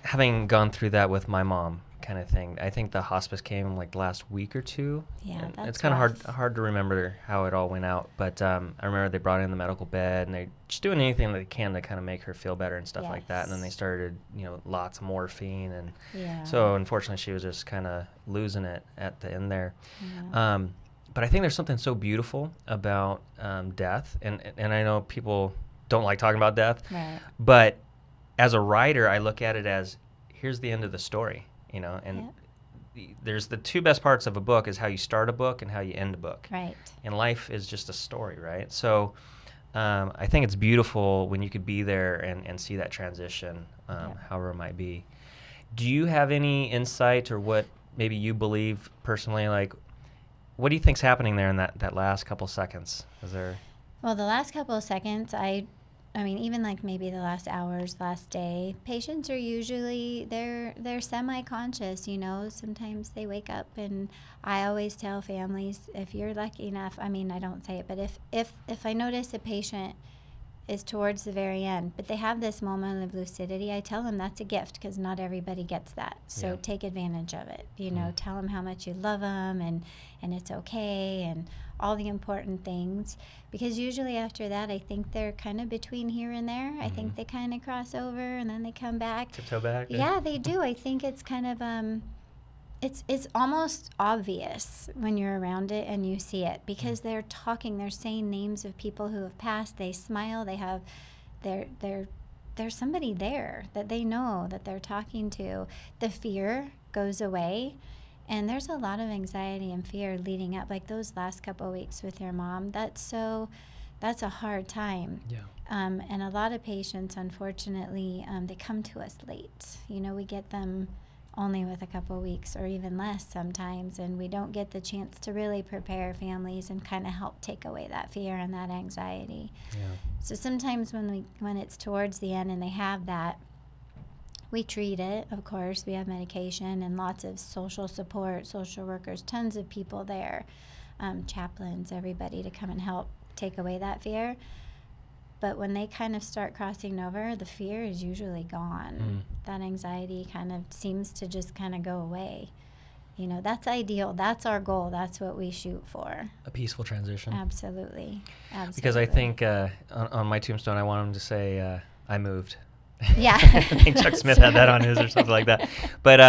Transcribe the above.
having gone through that with my mom kind of thing, I think the hospice came like the last week or two. Yeah, that's it's kind of rough. hard to remember how it all went out, but I remember they brought her in the medical bed and they just doing anything they can to kind of make her feel better and stuff like that. And then they started, lots of morphine, and so unfortunately she was just kind of losing it at the end there. Yeah. But I think there's something so beautiful about death, and I know people don't like talking about death, Right. but as a writer, I look at it as here's the end of the story, and there's the two best parts of a book is how you start a book and how you end a book. Right. And life is just a story, right? So I think it's beautiful when you could be there and see that transition, however it might be. Do you have any insight or what maybe you believe personally, like, what do you think's happening there in that last couple seconds? Is there... Well, the last couple of seconds, I mean, even like maybe the last hours, last day, patients are usually, they're semi-conscious, Sometimes they wake up, and I always tell families, if you're lucky enough, I mean, I don't say it, but if I notice a patient is towards the very end, but they have this moment of lucidity, I tell them that's a gift because not everybody gets that. So take advantage of it. Tell them how much you love them and it's okay and all the important things. Because usually after that, I think they're kind of between here and there. I think they kind of cross over and then they come back. Tiptoe back? Yeah, they do. I think it's kind of... It's almost obvious when you're around it and you see it because they're talking, they're saying names of people who have passed, they smile, they have, there's somebody there that they know that they're talking to. The fear goes away, and there's a lot of anxiety and fear leading up, like those last couple of weeks with your mom. That's a hard time. Yeah. And a lot of patients, unfortunately, they come to us late. We get them only with a couple of weeks or even less sometimes, and we don't get the chance to really prepare families and kind of help take away that fear and that anxiety. Yeah. So sometimes when it's towards the end and they have that, we treat it, of course. We have medication and lots of social support, social workers, tons of people there, chaplains, everybody to come and help take away that fear. But when they kind of start crossing over, the fear is usually gone. That anxiety kind of seems to just kind of go away. That's ideal. That's our goal. That's what we shoot for. A peaceful transition. Absolutely. Because I think on my tombstone, I want them to say, I moved. Yeah. I think Chuck Smith had that on his or something like that. But